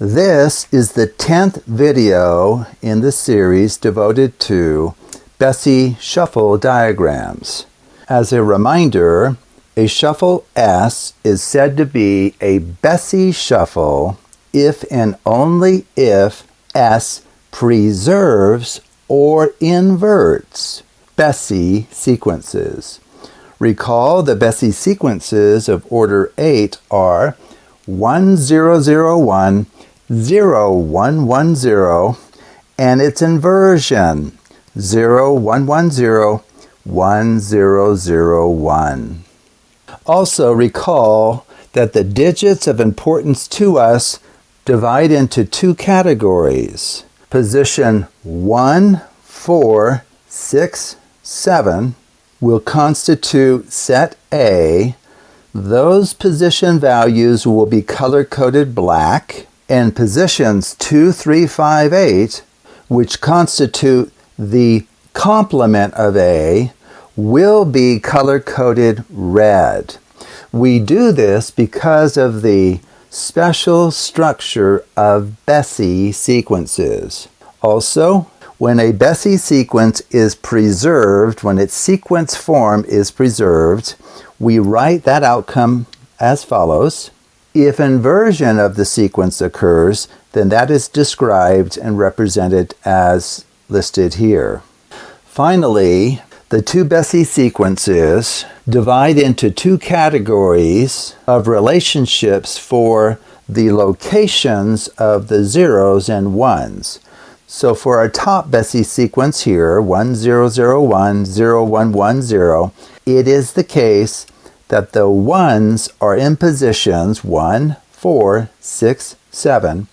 This is the 10th video in the series devoted to Bessey Shuffle diagrams. As a reminder, a shuffle S is said to be a Bessey shuffle if and only if S preserves or inverts Bessey sequences. Recall the Bessey sequences of order 8 are 1001, 0110, and its inversion 0110, 1001. Also recall that the digits of importance to us divide into two categories. Position 1, 4, 6, 7 will constitute set A. Those position values will be color-coded black, and positions 2, 3, 5, 8, which constitute the complement of A, will be color-coded red. We do this because of the special structure of Bessey sequences. Also, when a Bessey sequence is preserved, when its sequence form is preserved, we write that outcome as follows. If inversion of the sequence occurs, then that is described and represented as listed here. Finally, the two Bessey sequences divide into two categories of relationships for the locations of the zeros and ones. So for our top Bessey sequence here, 1001, 0110, it is the case that the ones are in positions 1, 4, 6, 7,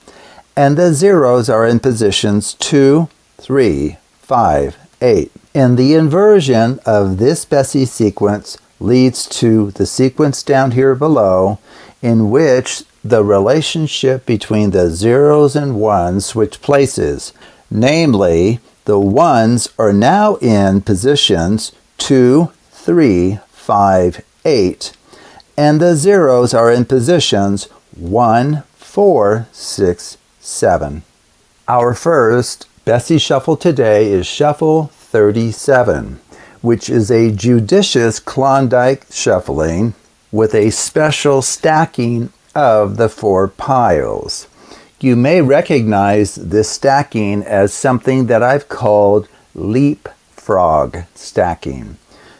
and the zeros are in positions 2, 3, 5, 8. And the inversion of this Bessey sequence leads to the sequence down here below, in which the relationship between the zeros and ones switch places. Namely, the ones are now in positions 2, 3, 5, 8, and the zeros are in positions 1, 4, 6, 7. Our first Bessey shuffle today is Shuffle 37, which is a judicious Klondike shuffling with a special stacking of the four piles. You may recognize this stacking as something that I've called leapfrog stacking,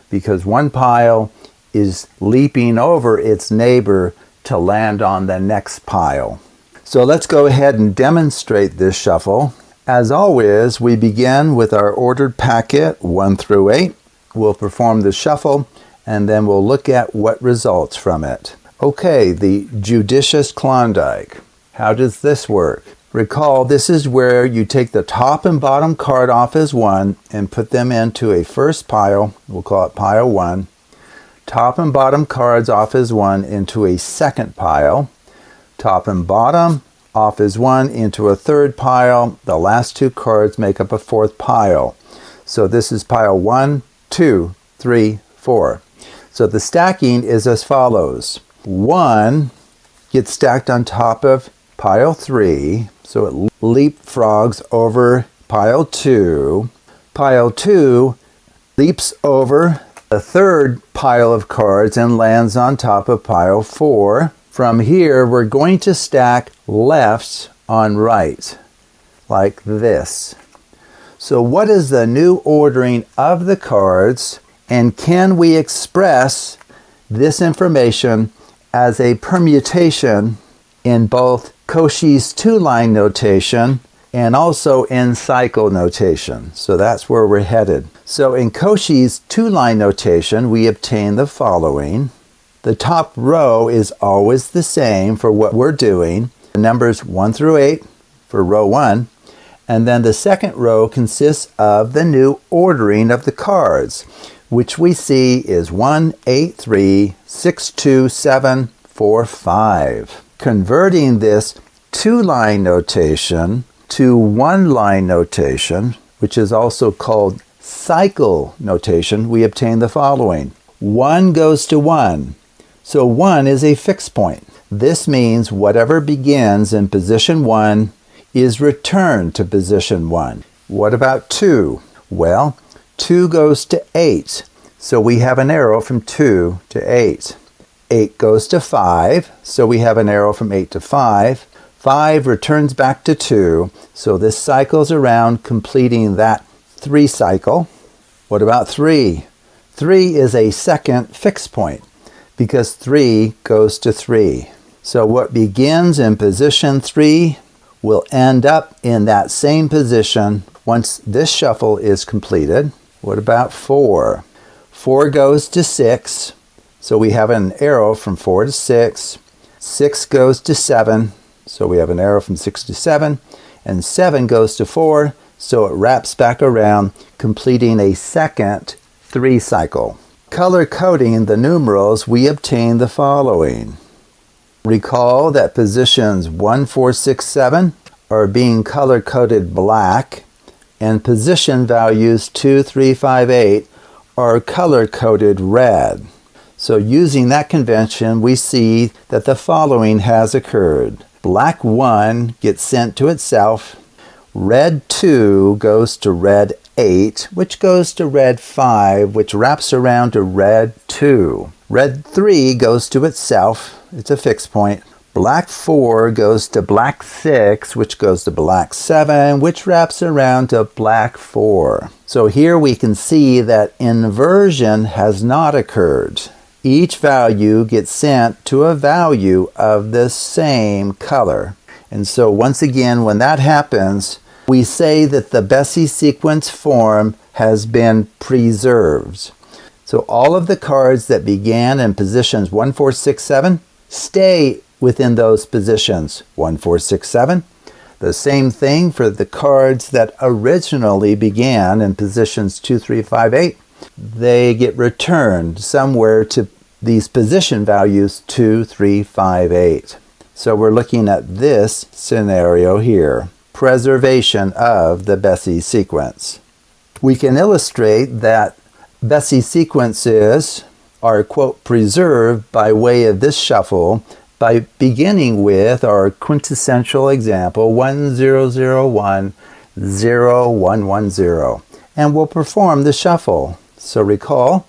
because one pile is leaping over its neighbor to land on the next pile. So let's go ahead and demonstrate this shuffle. As always, we begin with our ordered packet 1 through 8. We'll perform the shuffle and then we'll look at what results from it. Okay, the judicious Klondike. How does this work? Recall, this is where you take the top and bottom card off as 1 and put them into a first pile. We'll call it pile 1. Top and bottom cards off as 1 into a second pile. Top and bottom off as 1 into a third pile. The last two cards make up a fourth pile. So this is pile 1, 2, 3, 4. So the stacking is as follows. 1 gets stacked on top of pile 3, so it leapfrogs over pile 2. Pile 2 leaps over the third pile of cards and lands on top of pile 4. From here, we're going to stack left on right, like this. So what is the new ordering of the cards, and can we express this information as a permutation in both Cauchy's two-line notation and also in cycle notation? So that's where we're headed. So in Cauchy's two-line notation, we obtain the following. The top row is always the same for what we're doing. The numbers 1 through 8 for row 1. And then the second row consists of the new ordering of the cards, which we see is 1, 8, 3, 6, 2, 7, 4, 5. Converting this two-line notation to one-line notation, which is also called cycle notation, we obtain the following. 1 goes to 1. So 1 is a fixed point. This means whatever begins in position 1 is returned to position 1. What about 2? Well, 2 goes to 8, so we have an arrow from 2 to 8. 8 goes to 5, so we have an arrow from 8 to 5. 5 returns back to 2, so this cycles around, completing that 3 cycle. What about 3? 3 is a second fixed point, because 3 goes to 3. So what begins in position 3 will end up in that same position once this shuffle is completed. What about 4? 4 goes to 6, so we have an arrow from 4 to 6. 6 goes to 7, so we have an arrow from 6 to 7. And 7 goes to 4, so it wraps back around, completing a second 3 cycle. Color coding the numerals, we obtain the following. Recall that positions 1, 4, 6, 7 are being color coded black, and position values 2, 3, 5, 8 are color coded red. So using that convention, we see that the following has occurred. Black 1 gets sent to itself. Red 2 goes to red 8, which goes to red 5, which wraps around to red 2. Red 3 goes to itself. It's a fixed point. Black 4 goes to black 6, which goes to black 7, which wraps around to black 4. So here we can see that inversion has not occurred. Each value gets sent to a value of the same color. And so once again, when that happens, we say that the Bessey sequence form has been preserved. So all of the cards that began in positions 1, 4, 6, 7 stay within those positions 1, 4, 6, 7. The same thing for the cards that originally began in positions 2, 3, 5, 8. They get returned somewhere to these position values 2, 3, 5, 8. So we're looking at this scenario here. Preservation of the Bessey sequence. We can illustrate that Bessey sequences are, quote, preserved by way of this shuffle by beginning with our quintessential example 1, 0, 0, 1, 0, 1, 1, 0. And we'll perform the shuffle. So recall,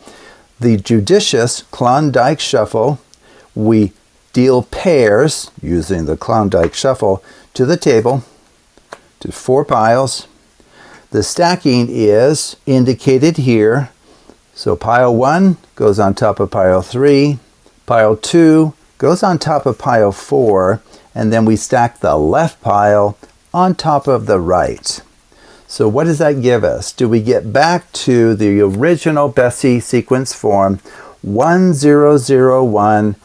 the judicious Klondike shuffle, we deal pairs using the Klondike shuffle to the table, to 4 piles. The stacking is indicated here. So pile 1 goes on top of pile 3. Pile 2 goes on top of pile 4. And then we stack the left pile on top of the right. So what does that give us? Do we get back to the original Bessey sequence form 1, 0, 0, 1,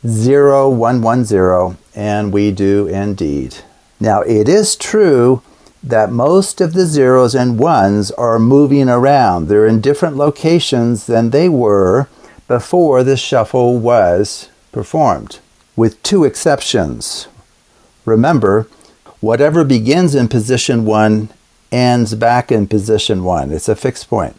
0, 1, 1, 0? And we do indeed. Now it is true that most of the zeros and ones are moving around. They're in different locations than they were before the shuffle was performed, with 2 exceptions. Remember, whatever begins in position 1 ends back in position 1. It's a fixed point.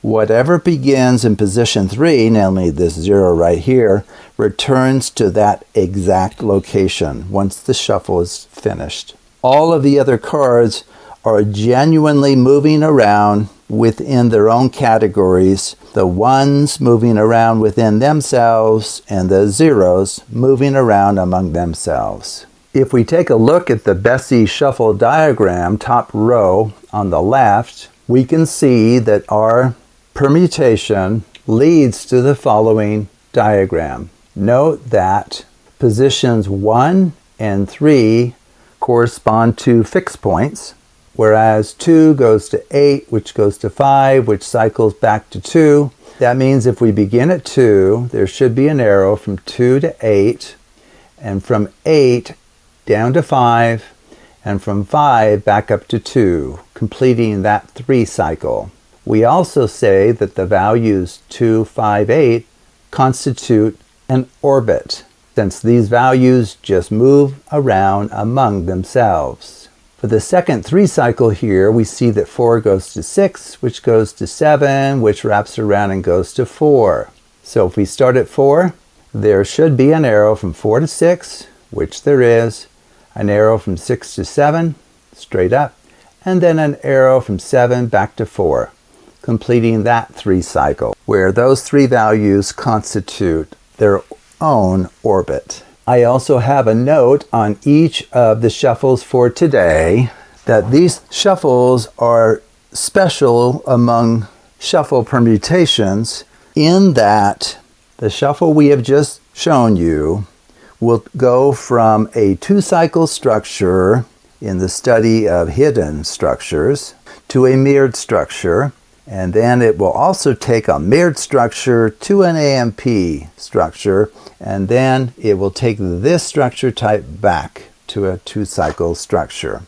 Whatever begins in position 3, namely this 0 right here, returns to that exact location once the shuffle is finished. All of the other cards are genuinely moving around within their own categories, the ones moving around within themselves and the zeros moving around among themselves. If we take a look at the Bessey Shuffle diagram, top row on the left, we can see that our permutation leads to the following diagram. Note that positions 1 and 3 correspond to fixed points, whereas 2 goes to 8, which goes to 5, which cycles back to 2. That means if we begin at 2, there should be an arrow from 2 to 8, and from 8 down to 5, and from 5 back up to 2, completing that 3 cycle. We also say that the values 2, 5, 8 constitute an orbit, since these values just move around among themselves. For the second 3 cycle here, we see that 4 goes to 6, which goes to 7, which wraps around and goes to 4. So if we start at 4, there should be an arrow from 4 to 6, which there is, an arrow from 6 to 7, straight up, and then an arrow from 7 back to 4, completing that 3 cycle, where those 3 values constitute their own orbit. I also have a note on each of the shuffles for today that these shuffles are special among shuffle permutations in that the shuffle we have just shown you will go from a 2-cycle structure in the study of hidden structures to a mirrored structure, and then it will also take a mirrored structure to an AMP structure, and then it will take this structure type back to a 2-cycle structure.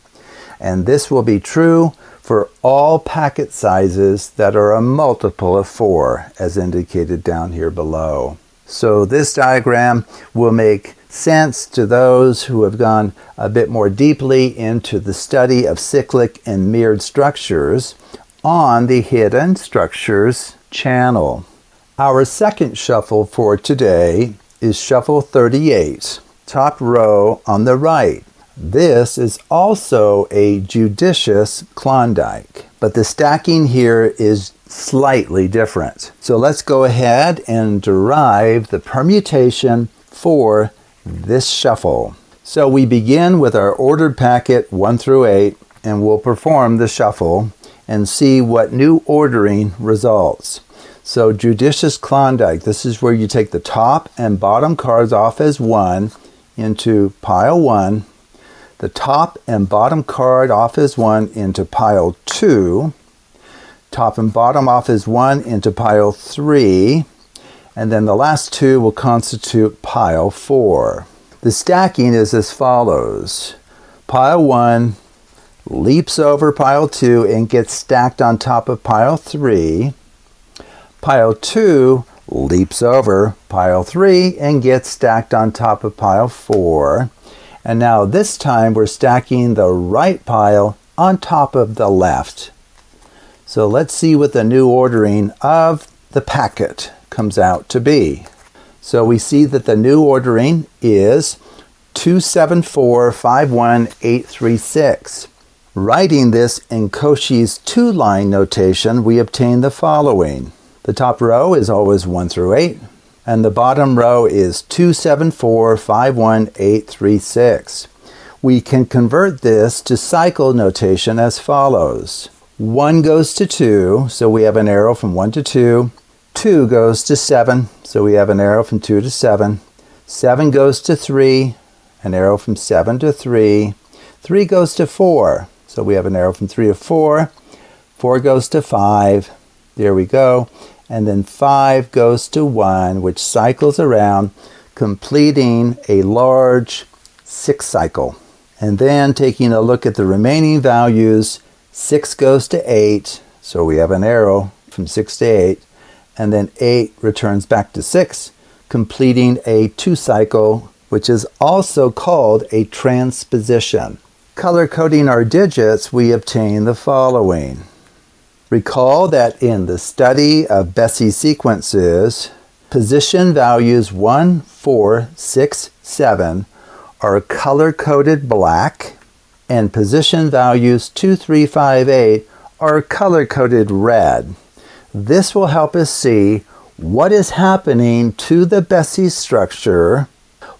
And this will be true for all packet sizes that are a multiple of 4, as indicated down here below. So this diagram will make sense to those who have gone a bit more deeply into the study of cyclic and mirrored structures on the Hidden Structures channel. Our second shuffle for today is Shuffle 38, top row on the right. This is also a judicious Klondike, but the stacking here is slightly different. So let's go ahead and derive the permutation for this shuffle. So we begin with our ordered packet 1 through 8, and we'll perform the shuffle and see what new ordering results. So judicious Klondike, this is where you take the top and bottom cards off as 1 into pile 1, the top and bottom card off as 1 into pile 2, top and bottom off as 1 into pile 3, and then the last 2 will constitute pile 4. The stacking is as follows. Pile 1 leaps over pile 2 and gets stacked on top of pile 3. Pile 2 leaps over pile 3 and gets stacked on top of pile 4. And now this time we're stacking the right pile on top of the left. So let's see what the new ordering of the packet comes out to be. So we see that the new ordering is 2, 7, 4, 5, 1, 8, 3, 6. Writing this in Cauchy's 2-line notation, we obtain the following. The top row is always 1 through 8, and the bottom row is 2, 7, 4, 5, 1, 8, 3, 6. We can convert this to cycle notation as follows. 1 goes to 2, so we have an arrow from 1 to 2. 2 goes to 7, so we have an arrow from 2 to 7. 7 goes to 3, an arrow from 7 to 3. 3 goes to 4, so we have an arrow from 3 to 4. 4 goes to 5, there we go. And then 5 goes to 1, which cycles around, completing a large 6 cycle. And then taking a look at the remaining values, 6 goes to 8, so we have an arrow from 6 to 8. And then 8 returns back to 6, completing a 2 cycle, which is also called a transposition. Color coding our digits, we obtain the following. Recall that in the study of Bessey sequences, position values 1, 4, 6, 7 are color-coded black, and position values 2, 3, 5, 8 are color-coded red. This will help us see what is happening to the Bessey structure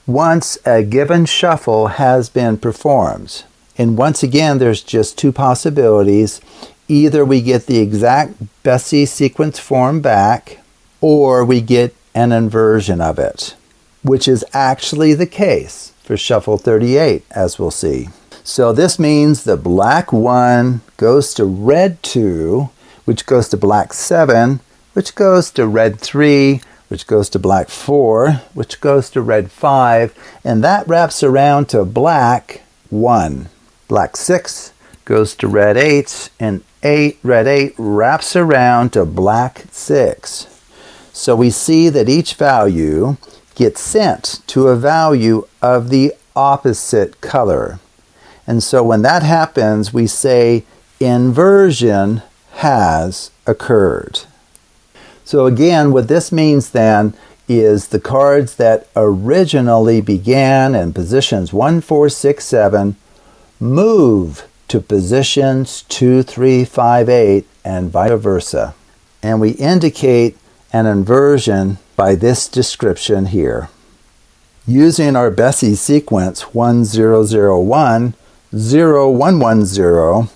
once a given shuffle has been performed. And once again, there's just 2 possibilities. Either we get the exact Bessey sequence form back, or we get an inversion of it, which is actually the case for Shuffle 38, as we'll see. So this means that black 1 goes to red 2, which goes to black 7, which goes to red 3, which goes to black 4, which goes to red 5, and that wraps around to black 1. Black 6 goes to red 8, and red 8 wraps around to black 6. So we see that each value gets sent to a value of the opposite color. And so when that happens, we say inversion has occurred. So again, what this means then is the cards that originally began in positions 1, 4, 6, 7 move to positions 2, 3, 5, 8 and vice versa. And we indicate an inversion by this description here. Using our Bessey sequence 1001, 0110,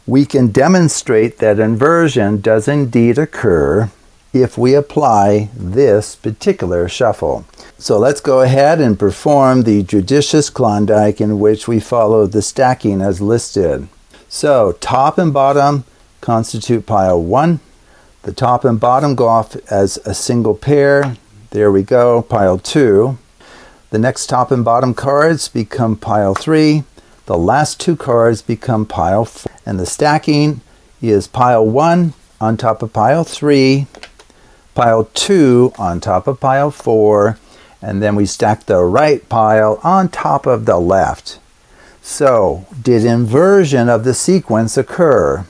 we can demonstrate that inversion does indeed occur if we apply this particular shuffle. So let's go ahead and perform the judicious Klondike in which we follow the stacking as listed. So top and bottom constitute pile 1. The top and bottom go off as a single pair. There we go, pile 2. The next top and bottom cards become pile 3. The last two cards become pile 4. And the stacking is pile 1 on top of pile 3, pile 2 on top of pile 4, and then we stack the right pile on top of the left. So, did inversion of the sequence occur?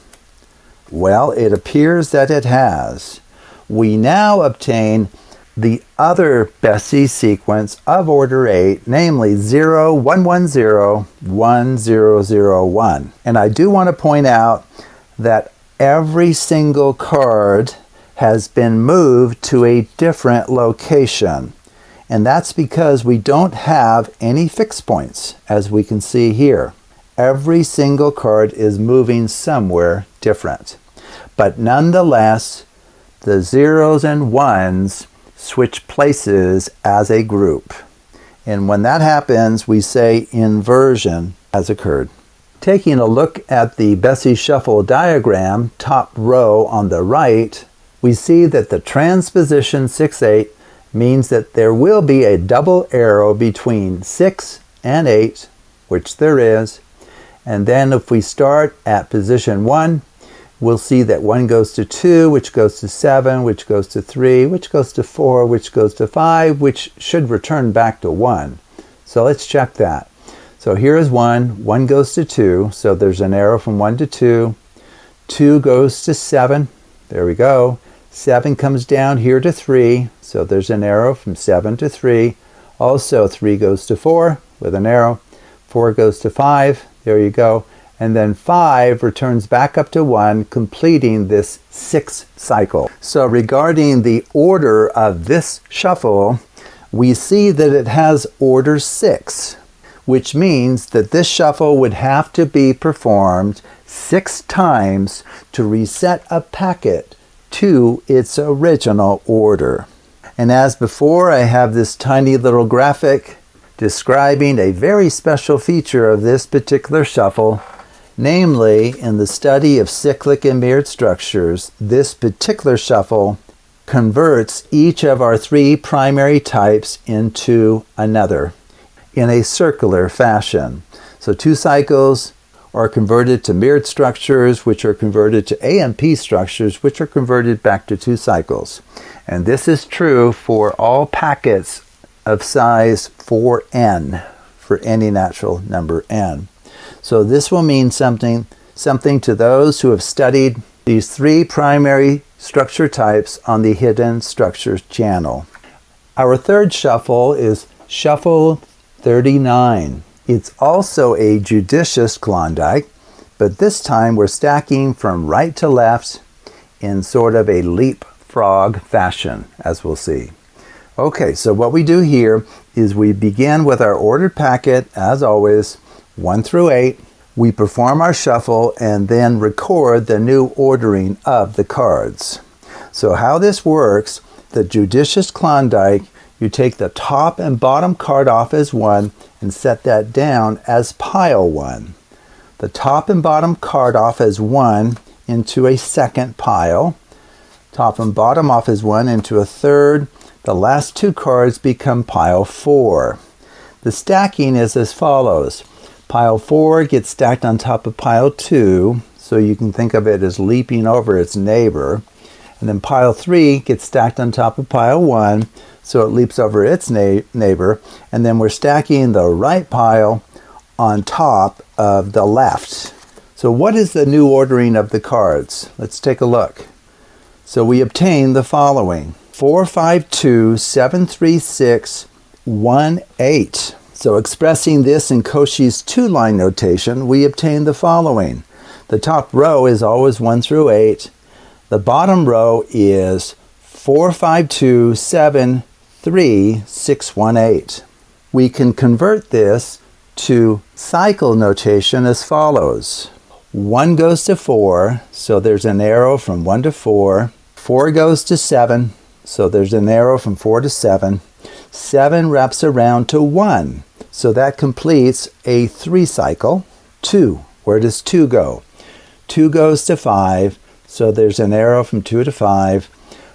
Well, it appears that it has. We now obtain the other Bessey sequence of order 8, namely 0, 1, 1, 0, 1, 0, 0, 1. And I do want to point out that every single card has been moved to a different location. And that's because we don't have any fixed points, as we can see here. Every single card is moving somewhere different. But nonetheless, the zeros and ones switch places as a group. And when that happens, we say inversion has occurred. Taking a look at the Bessey Shuffle diagram, top row on the right, we see that the transposition 6-8 means that there will be a double arrow between 6 and 8, which there is. And then if we start at position 1, we'll see that 1 goes to 2, which goes to 7, which goes to 3, which goes to 4, which goes to 5, which should return back to 1. So let's check that. So here is 1, 1 goes to 2, so there's an arrow from 1 to 2. 2 goes to 7, there we go. 7 comes down here to 3, so there's an arrow from 7 to 3. Also 3 goes to 4 with an arrow. 4 goes to 5, there you go. And then 5 returns back up to 1, completing this 6th cycle. So regarding the order of this shuffle, we see that it has order 6, which means that this shuffle would have to be performed 6 times to reset a packet to its original order. And as before, I have this tiny little graphic describing a very special feature of this particular shuffle. Namely, in the study of cyclic and mirrored structures, this particular shuffle converts each of our 3 primary types into another in a circular fashion. So 2 cycles are converted to mirrored structures, which are converted to AMP structures, which are converted back to 2 cycles. And this is true for all packets of size 4n, for any natural number n. So this will mean something to those who have studied these 3 primary structure types on the Hidden Structures channel. Our third shuffle is Shuffle 39. It's also a judicious Klondike, but this time we're stacking from right to left in sort of a leapfrog fashion, as we'll see. Okay, so what we do here is we begin with our ordered packet, as always, 1 through 8. We perform our shuffle and then record the new ordering of the cards. So how this works, the judicious Klondike, you take the top and bottom card off as 1 and set that down as pile 1. The top and bottom card off as 1 into a second pile. Top and bottom off as 1 into a third. The last 2 cards become pile 4. The stacking is as follows. Pile 4 gets stacked on top of pile 2, so you can think of it as leaping over its neighbor. And then pile 3 gets stacked on top of pile 1, so it leaps over its neighbor. And then we're stacking the right pile on top of the left. So what is the new ordering of the cards? Let's take a look. So we obtain the following. 4, 5, 2, 7, 3, 6, 1, 8. So expressing this in Cauchy's two-line notation, we obtain the following. The top row is always 1 through 8. The bottom row is 4, 5, 2, 7, 3, 6, 1, 8. We can convert this to cycle notation as follows. 1 goes to 4, so there's an arrow from 1 to 4. 4 goes to 7, so there's an arrow from 4 to 7. 7 wraps around to 1, so that completes a 3 cycle. 2, where does 2 go? 2 goes to 5, so there's an arrow from 2 to 5.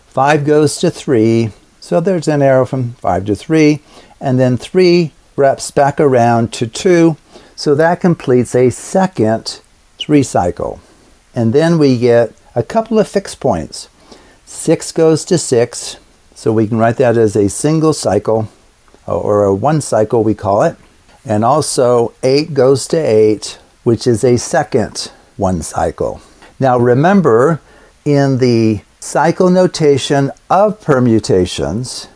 5 goes to 3, so there's an arrow from 5 to 3. And then 3 wraps back around to 2, so that completes a second 3 cycle. And then we get a couple of fixed points. 6 goes to 6, so we can write that as a single cycle, or a 1 cycle we call it. And also 8 goes to 8, which is a second 1 cycle. Now remember, in the cycle notation of permutations,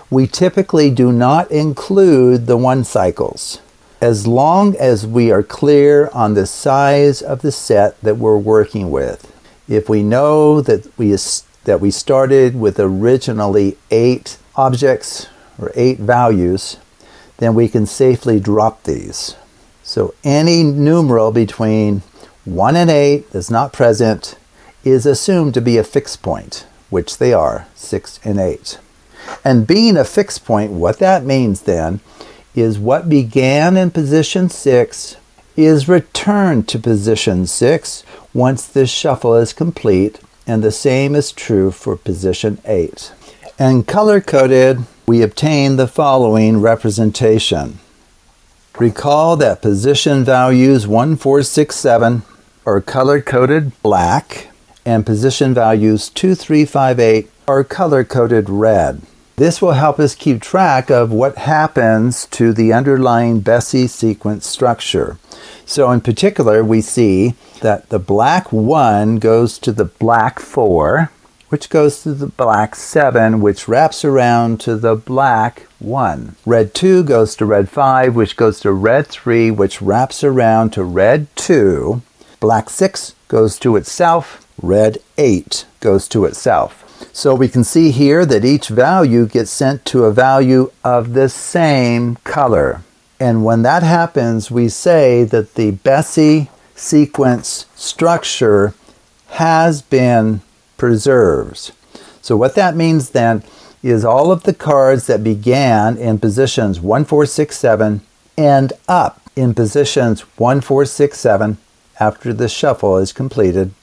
we typically do not include the 1 cycles, as long as we are clear on the size of the set that we're working with. If we know that we started with originally 8 objects or 8 values, then we can safely drop these. So any numeral between 1 and 8 that's not present is assumed to be a fixed point, which they are, 6 and 8. And being a fixed point, what that means then is what began in position 6 is returned to position 6 once the shuffle is complete, and the same is true for position 8. And color-coded, we obtain the following representation. Recall that position values 1, 4, 6, 7 are color-coded black, and position values 2, 3, 5, 8 are color-coded red. This will help us keep track of what happens to the underlying Bessey sequence structure. So in particular, we see that the black 1 goes to the black 4, which goes to the black 7, which wraps around to the black 1. Red 2 goes to red 5, which goes to red 3, which wraps around to red 2. Black 6 goes to itself. Red 8 goes to itself. So we can see here that each value gets sent to a value of the same color. And when that happens, we say that the Bessey sequence structure has been preserved. So what that means then is all of the cards that began in positions 1, 4, 6, 7 end up in positions 1, 4, 6, 7 after the shuffle is completed.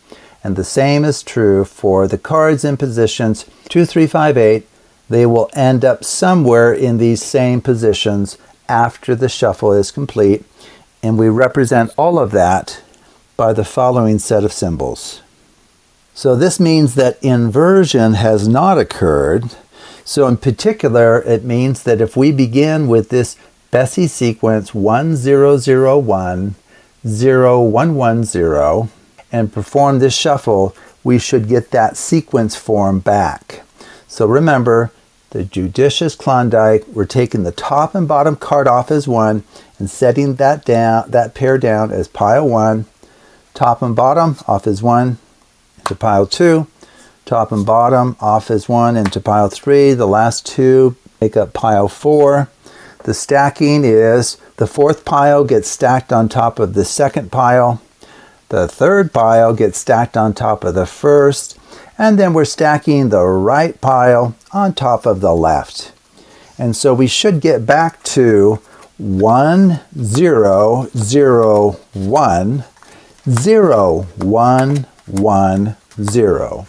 And the same is true for the cards in positions 2, 3, 5, 8. They will end up somewhere in these same positions after the shuffle is complete. And we represent all of that by the following set of symbols. So this means that inversion has not occurred. So in particular, it means that if we begin with this Bessey sequence 1, 0, 0, 1, 0, 1, 1, 0, and perform this shuffle, we should get that sequence form back. So remember, the judicious Klondike, we're taking the top and bottom card off as 1 and setting that pair down as pile 1. Top and bottom off as 1 into pile 2. Top and bottom off as 1 into pile 3. The last 2 make up pile 4. The stacking is the 4th pile gets stacked on top of the 2nd pile. The 3rd pile gets stacked on top of the 1st, and then we're stacking the right pile on top of the left. And so we should get back to 1, 0, 0, 1, 0, 1, 1, 0.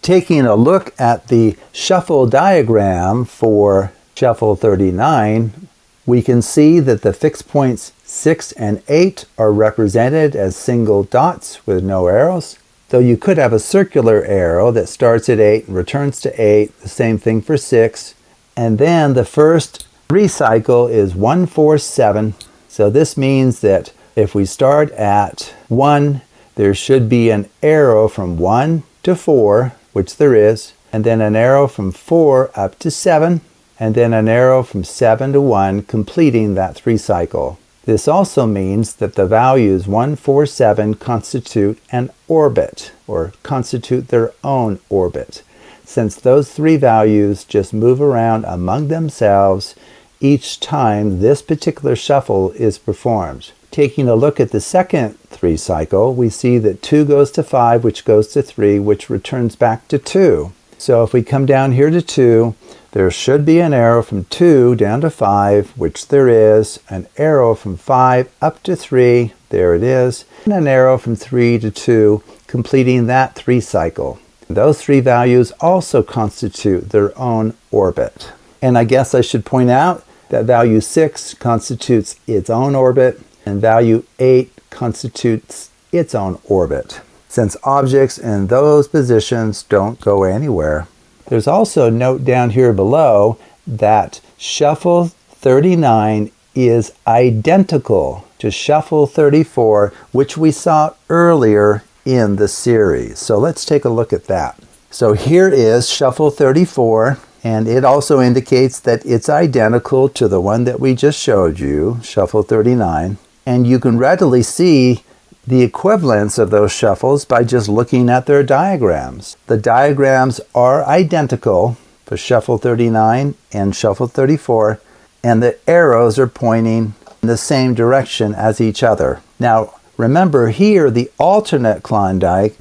Taking a look at the shuffle diagram for shuffle 39, we can see that the fixed points 6 and 8 are represented as single dots with no arrows, though you could have a circular arrow that starts at 8 and returns to 8, the same thing for 6. And then the first recycle is 1, 4, 7. So this means that if we start at 1, there should be an arrow from 1 to 4, which there is, and then an arrow from 4 up to 7, and then an arrow from 7 to 1, completing that 3 cycle. This also means that the values 1, 4, 7 constitute an orbit, or constitute their own orbit, since those 3 values just move around among themselves each time this particular shuffle is performed. Taking a look at the second 3 cycle, we see that 2 goes to 5, which goes to 3, which returns back to 2. So if we come down here to 2, there should be an arrow from 2 down to 5, which there is, an arrow from 5 up to 3, there it is, and an arrow from 3 to 2, completing that 3 cycle. Those 3 values also constitute their own orbit. And I guess I should point out that value 6 constitutes its own orbit, and value 8 constitutes its own orbit, since objects in those positions don't go anywhere. There's also a note down here below that shuffle 39 is identical to shuffle 34, which we saw earlier in the series. So let's take a look at that. So here is shuffle 34, and it also indicates that it's identical to the one that we just showed you, shuffle 39. And you can readily see the equivalence of those shuffles by just looking at their diagrams. The diagrams are identical for shuffle 39 and shuffle 34, and the arrows are pointing in the same direction as each other. Now, remember here, the alternate Klondike,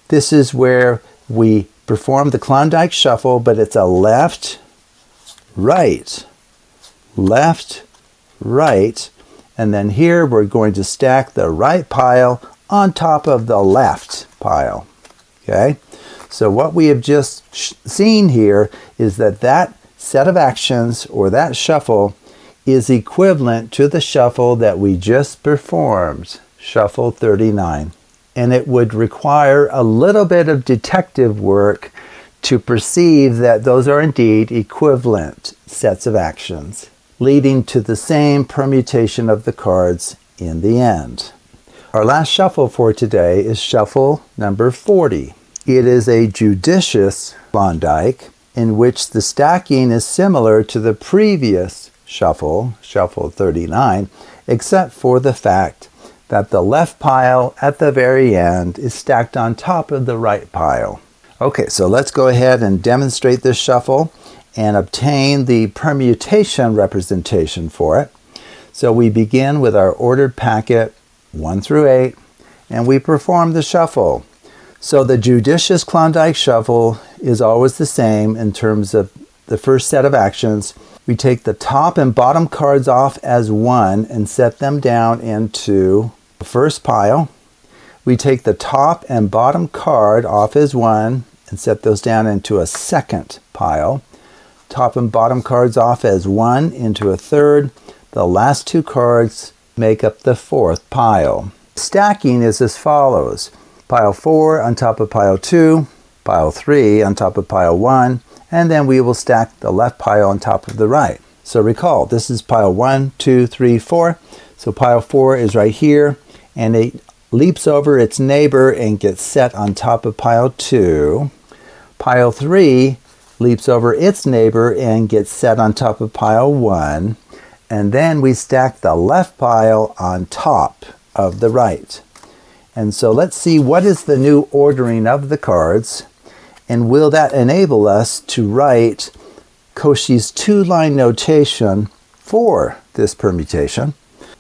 this is where we perform the Klondike shuffle, but it's a left, right, and then here we're going to stack the right pile on top of the left pile. Okay? So what we have just seen here is that that set of actions, or that shuffle, is equivalent to the shuffle that we just performed, shuffle 39. And it would require a little bit of detective work to perceive that those are indeed equivalent sets of actions, leading to the same permutation of the cards in the end. Our last shuffle for today is shuffle number 40. It is a judicious Klondike in which the stacking is similar to the previous shuffle, shuffle 39, except for the fact that the left pile at the very end is stacked on top of the right pile. Okay, so let's go ahead and demonstrate this shuffle and obtain the permutation representation for it. So we begin with our ordered packet 1 through 8, and we perform the shuffle. So the judicious Klondike shuffle is always the same in terms of the first set of actions. We take the top and bottom cards off as 1 and set them down into the first pile. We take the top and bottom card off as 1 and set those down into a second pile. Top and bottom cards off as 1 into a third. The last 2 cards make up the fourth pile. Stacking is as follows. Pile 4 on top of pile 2, pile 3 on top of pile 1, and then we will stack the left pile on top of the right. So recall, this is pile 1, 2, 3, 4. So pile 4 is right here, and it leaps over its neighbor and gets set on top of pile 2. Pile 3 leaps over its neighbor and gets set on top of pile 1. And then we stack the left pile on top of the right. And so let's see what is the new ordering of the cards, and will that enable us to write Cauchy's 2-line notation for this permutation.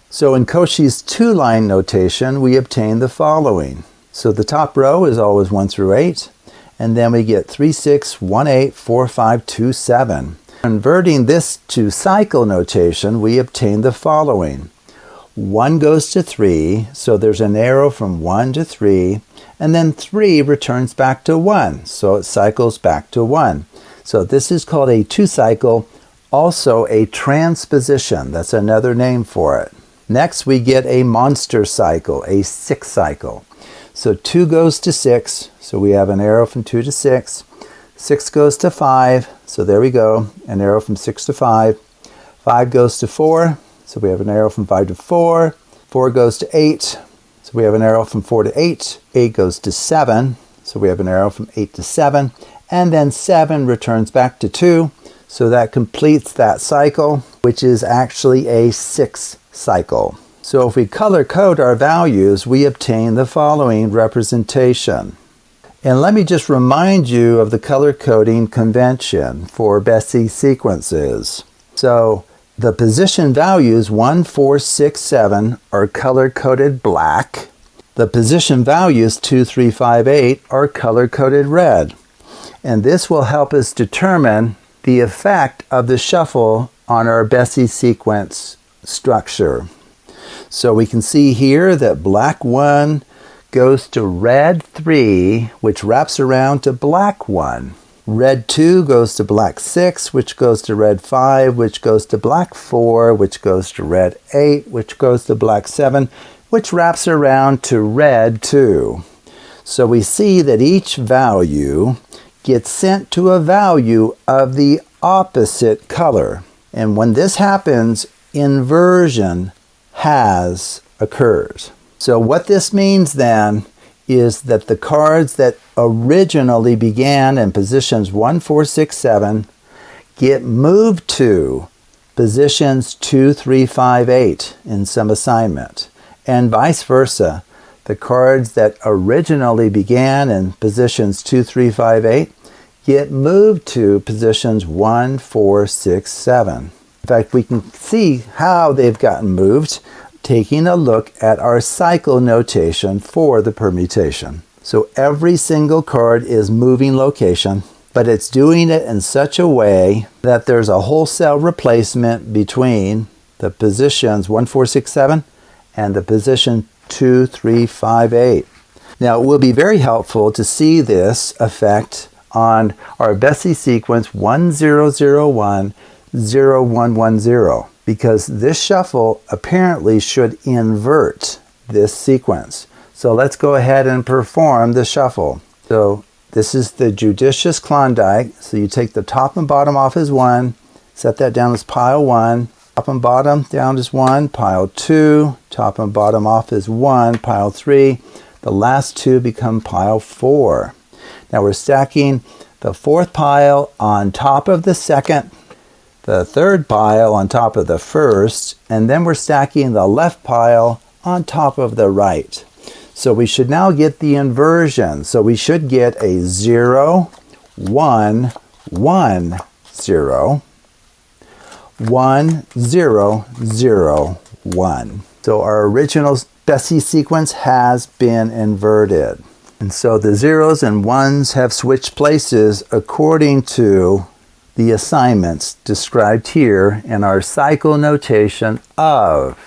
So in Cauchy's 2-line notation, we obtain the following. So the top row is always 1 through 8, and then we get 3, 6, 1, 8, 4, 5, 2, 7. Converting this to cycle notation, we obtain the following. 1 goes to 3, so there's an arrow from 1 to 3, and then 3 returns back to 1, so it cycles back to 1. So this is called a 2-cycle, also a transposition. That's another name for it. Next, we get a monster cycle, a 6-cycle. So 2 goes to 6, so we have an arrow from 2 to 6. 6 goes to 5, so there we go, an arrow from 6 to 5. 5 goes to 4, so we have an arrow from 5 to 4. 4 goes to 8, so we have an arrow from 4 to 8. 8 goes to 7, so we have an arrow from 8 to 7. and then 7 returns back to 2. So that completes that cycle, which is actually a 6 cycle. So if we color code our values, we obtain the following representation. And let me just remind you of the color coding convention for Bessey sequences. So the position values 1, 4, 6, 7 are color coded black. The position values 2, 3, 5, 8 are color coded red. And this will help us determine the effect of the shuffle on our Bessey sequence structure. So we can see here that black 1 goes to red 3, which wraps around to black 1. Red 2 goes to black 6, which goes to red 5, which goes to black 4, which goes to red 8, which goes to black 7, which wraps around to red 2. So we see that each value gets sent to a value of the opposite color. And when this happens, inversion has occurred. So what this means then is that the cards that originally began in positions 1, 4, 6, 7 get moved to positions 2, 3, 5, 8 in some assignment, and vice versa. The cards that originally began in positions 2, 3, 5, 8 get moved to positions 1, 4, 6, 7. In fact, we can see how they've gotten moved taking a look at our cycle notation for the permutation. So every single card is moving location, but it's doing it in such a way that there's a wholesale replacement between the positions 1, 4, 6, 7 and the position 2, 3, 5, 8. Now it will be very helpful to see this effect on our Bessey sequence 1001, 0110, because this shuffle apparently should invert this sequence. So let's go ahead and perform the shuffle. So this is the judicious Klondike. So you take the top and bottom off as 1, set that down as pile 1, top and bottom down as 1, pile 2, top and bottom off as 1, pile 3. The last 2 become pile 4. Now we're stacking the 4th pile on top of the 2nd, the 3rd pile on top of the 1st, and then we're stacking the left pile on top of the right. So we should now get the inversion. So we should get a 0, 1, 1, 0, 1, 0, 0, 1. So our original Bessey sequence has been inverted. And so the zeros and ones have switched places according to the assignments described here in our cycle notation of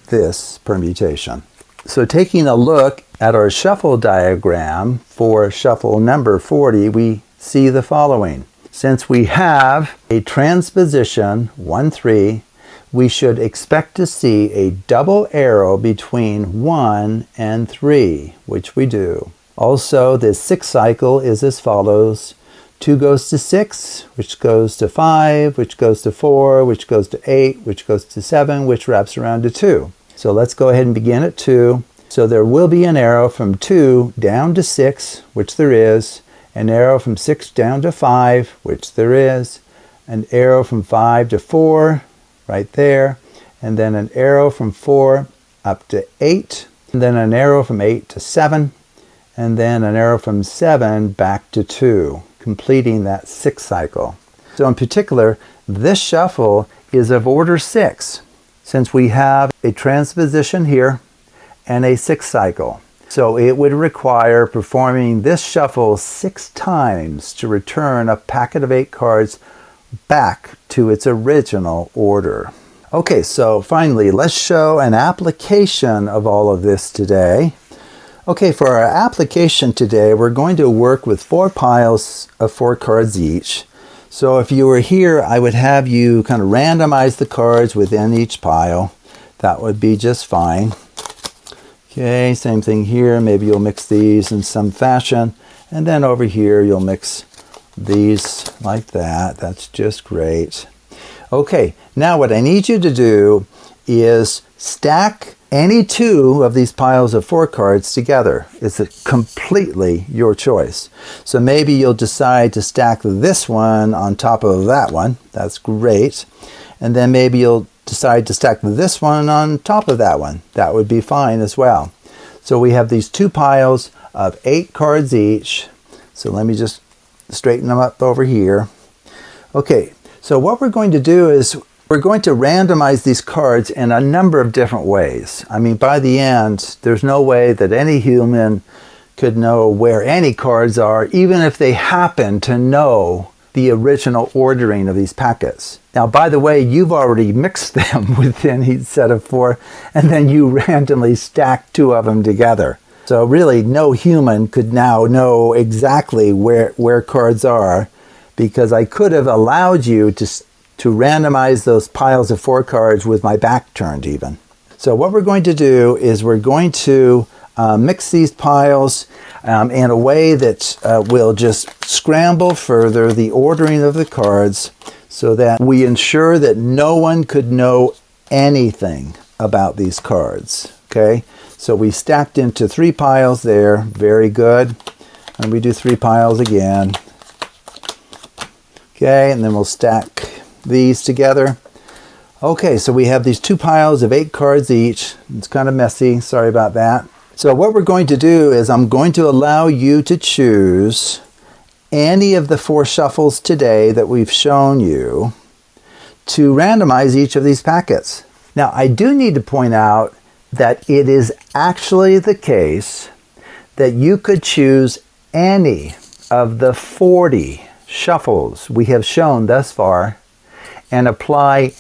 this permutation. So taking a look at our shuffle diagram for shuffle number 40, we see the following. Since we have a transposition 1, 3, we should expect to see a double arrow between 1 and 3, which we do. Also, the 6th cycle is as follows. 2 goes to 6, which goes to 5, which goes to 4, which goes to 8, which goes to 7, which wraps around to 2. So let's go ahead and begin at 2. So there will be an arrow from 2 down to 6, which there is, an arrow from 6 down to 5, which there is, an arrow from 5 to 4, right there, and then an arrow from 4 up to 8, and then an arrow from 8 to 7, and then an arrow from 7 back to 2, completing that 6th cycle. So in particular, this shuffle is of order 6, since we have a transposition here and a 6th cycle. So it would require performing this shuffle 6 times to return a packet of 8 cards back to its original order. Okay, so finally, let's show an application of all of this today. Okay, for our application today, we're going to work with 4 piles of 4 cards each. So if you were here, I would have you kind of randomize the cards within each pile. That would be just fine. Okay, same thing here. Maybe you'll mix these in some fashion. And then over here, you'll mix these like that. That's just great. Okay, now what I need you to do is stack any two of these piles of 4 cards together. It's completely your choice. So maybe you'll decide to stack this one on top of that one. That's great. And then maybe you'll decide to stack this one on top of that one. That would be fine as well. So we have these 2 piles of 8 cards each. So let me just straighten them up over here. Okay, so what we're going to do is we're going to randomize these cards in a number of different ways. I mean, by the end, there's no way that any human could know where any cards are, even if they happen to know the original ordering of these packets. Now, by the way, you've already mixed them within each set of 4, and then you randomly stack 2 of them together. So really, no human could now know exactly where cards are, because I could have allowed you to randomize those piles of 4 cards with my back turned even. So what we're going to do is we're going to mix these piles in a way that will just scramble further the ordering of the cards so that we ensure that no one could know anything about these cards. Okay, so we stacked into 3 piles there. Very good. And we do 3 piles again. Okay, and then we'll stack these together. Okay, so we have these 2 piles of 8 cards each. It's kind of messy, sorry about that. So what we're going to do is I'm going to allow you to choose any of the 4 shuffles today that we've shown you to randomize each of these packets. Now, I do need to point out that it is actually the case that you could choose any of the 40 shuffles we have shown thus far and apply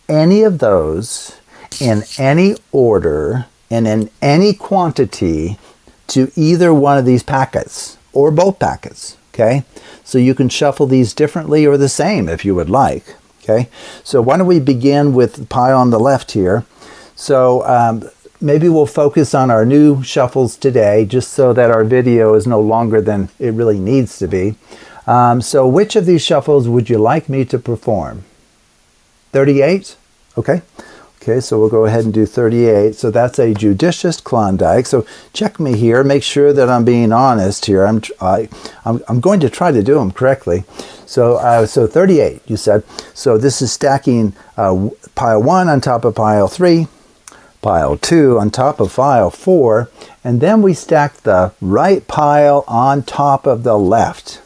any of those in any order and in any quantity to either one of these packets or both packets. Okay, so you can shuffle these differently or the same if you would like. Okay, so why don't we begin with the pile on the left here. So maybe we'll focus on our new shuffles today, just so that our video is no longer than it really needs to be. So which of these shuffles would you like me to perform? 38? Okay. Okay, so we'll go ahead and do 38. So that's a judicious Klondike. So check me here. Make sure that I'm being honest here. I'm going to try to do them correctly. So 38, you said. So this is stacking pile 1 on top of pile 3, pile 2 on top of pile 4, and then we stack the right pile on top of the left.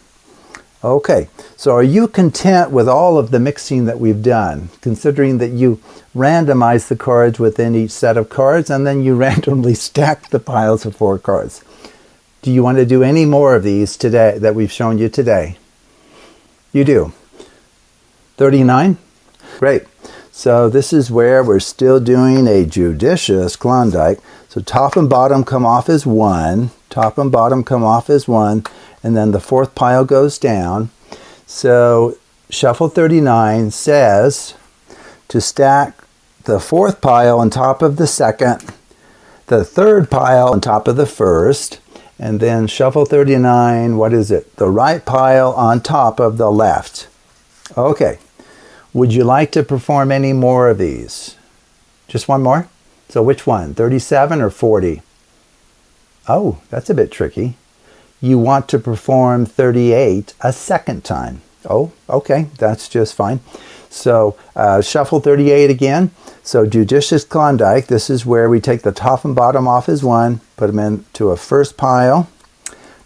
Okay, so are you content with all of the mixing that we've done, considering that you randomized the cards within each set of cards and then you randomly stacked the piles of 4 cards? Do you want to do any more of these today that we've shown you today? You do. 39? Great. So this is where we're still doing a judicious Klondike. So top and bottom come off as 1. Top and bottom come off as 1. And then the 4th pile goes down. So shuffle 39 says to stack the 4th pile on top of the 2nd, the 3rd pile on top of the 1st, and then shuffle 39, what is it? The right pile on top of the left. Okay. Would you like to perform any more of these? Just one more? So which one? 37 or 40? Oh, that's a bit tricky. You want to perform 38 a second time. Oh, okay, that's just fine. So shuffle 38 again. So judicious Klondike, this is where we take the top and bottom off as 1, put them into a 1st pile,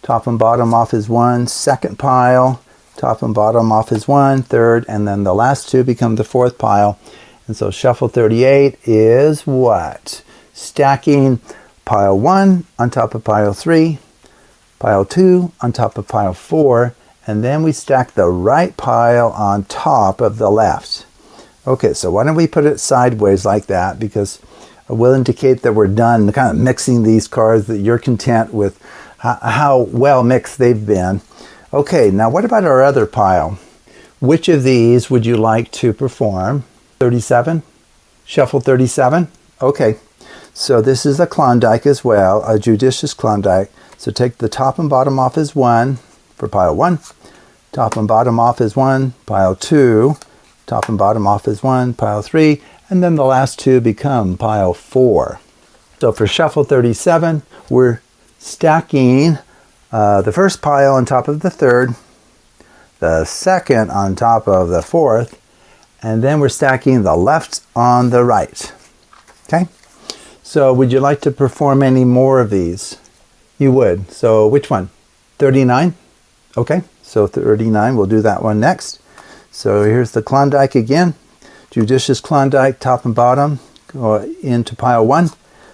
top and bottom off as 1, 2nd pile, top and bottom off as 1, 3rd, and then the last 2 become the 4th pile. And so shuffle 38 is what? Stacking pile 1 on top of pile 3, pile 2 on top of pile 4, and then we stack the right pile on top of the left. Okay, so why don't we put it sideways like that, because it will indicate that we're done kind of mixing these cards, that you're content with how well mixed they've been. Okay, now what about our other pile? Which of these would you like to perform? 37? Shuffle 37? Okay, so this is a Klondike as well, a judicious Klondike. So take the top and bottom off as 1 for pile 1, top and bottom off as 1, pile 2, top and bottom off as 1, pile 3, and then the last 2 become pile 4. So for shuffle 37, we're stacking the first pile on top of the third, the second on top of the fourth, and then we're stacking the left on the right. Okay? So would you like to perform any more of these? You would. So which one? 39? Okay, so 39, we'll do that one next. So here's the Klondike again. Judicious Klondike, top and bottom, go into pile 1.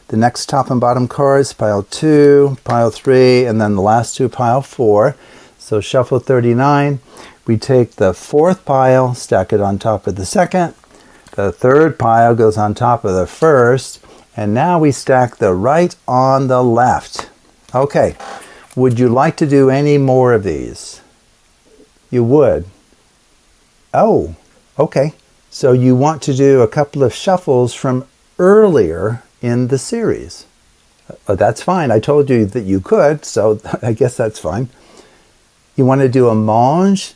The next top and bottom cards, pile 2, pile 3, and then the last two, pile 4. So shuffle 39, we take the fourth pile, stack it on top of the second. The third pile goes on top of the first. And now we stack the right on the left. Okay, would you like to do any more of these? You would. Oh, okay. So you want to do a couple of shuffles from earlier in the series. That's fine. I told you that you could, so I guess that's fine. You want to do a mange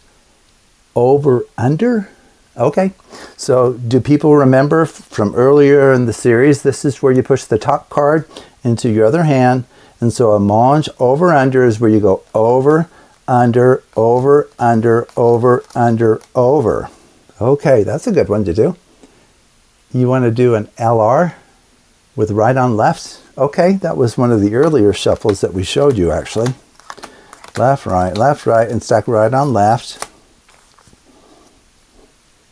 over under? Okay. So do people remember from earlier in the series, this is where you push the top card into your other hand. And so a mange over under is where you go over, under, over, under, over, under, over. Okay, that's a good one to do. You want to do an LR with right on left? Okay, that was one of the earlier shuffles that we showed you actually. Left, right, and stack right on left.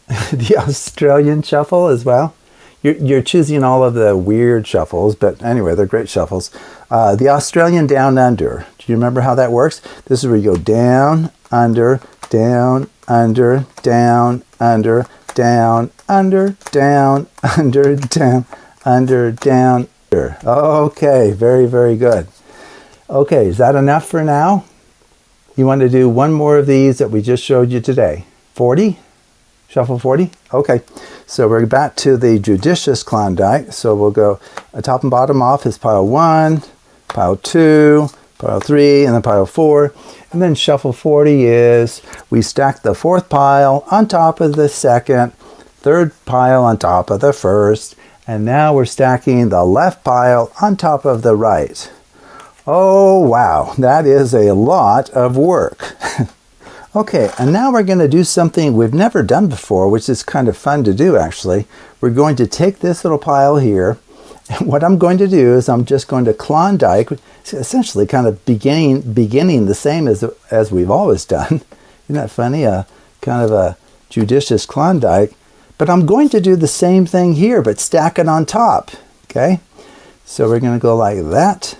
The Australian shuffle as well. You're choosing all of the weird shuffles, but anyway, they're great shuffles. The Australian down under. Do you remember how that works? This is where you go down, under, down, under, down, under, down, under, down, under, down, under, down, under. Okay, very, very good. Okay, is that enough for now? You want to do one more of these that we just showed you today. 40? Shuffle 40? Okay, so we're back to the judicious Klondike. So we'll go top and bottom off is pile 1, pile 2, pile 3, and then pile 4. And then shuffle 40 is we stack the fourth pile on top of the second, third pile on top of the first, and now we're stacking the left pile on top of the right. Oh, wow, that is a lot of work. Okay, and now we're going to do something we've never done before, which is kind of fun to do actually. We're going to take this little pile here, and what I'm going to do is I'm just going to Klondike, essentially kind of beginning the same as we've always done. Isn't that funny? Kind of a judicious Klondike. But I'm going to do the same thing here, but stack it on top. Okay? So we're going to go like that,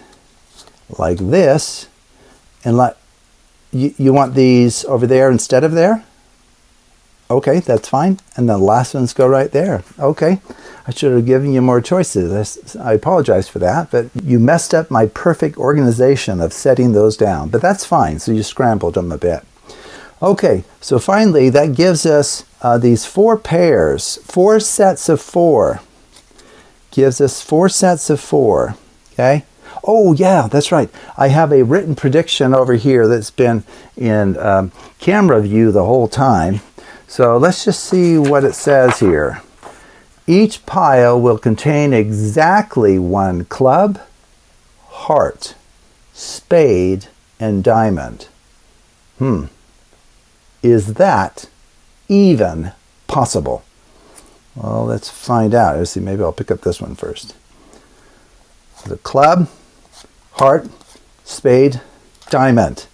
like this, and like you want these over there instead of there? Okay, that's fine. And the last ones go right there. Okay, I should have given you more choices. I apologize for that, but you messed up my perfect organization of setting those down. But that's fine, so you scrambled them a bit. Okay, so finally that gives us these 4 pairs, 4 sets of 4. Gives us 4 sets of 4, okay? Oh yeah, that's right. I have a written prediction over here that's been in camera view the whole time. So let's just see what it says here. Each pile will contain exactly 1 club, heart, spade, and diamond. Is that even possible? Well, let's find out. Let's see, maybe I'll pick up this one first. The club, heart, spade, diamond.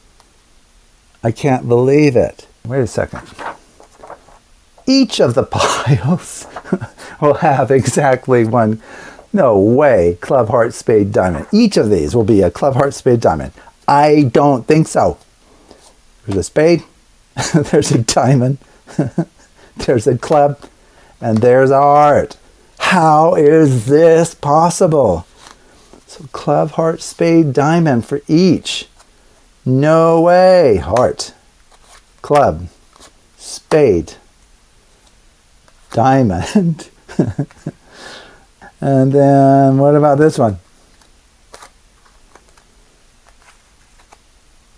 I can't believe it. Wait a second. Each of the piles will have exactly 1. No way. Club, heart, spade, diamond. Each of these will be a club, heart, spade, diamond. I don't think so. There's a spade. There's a diamond. There's a club. And there's a heart. How is this possible? So club, heart, spade, diamond for each. No way. Heart, club, spade, diamond. And then what about this one?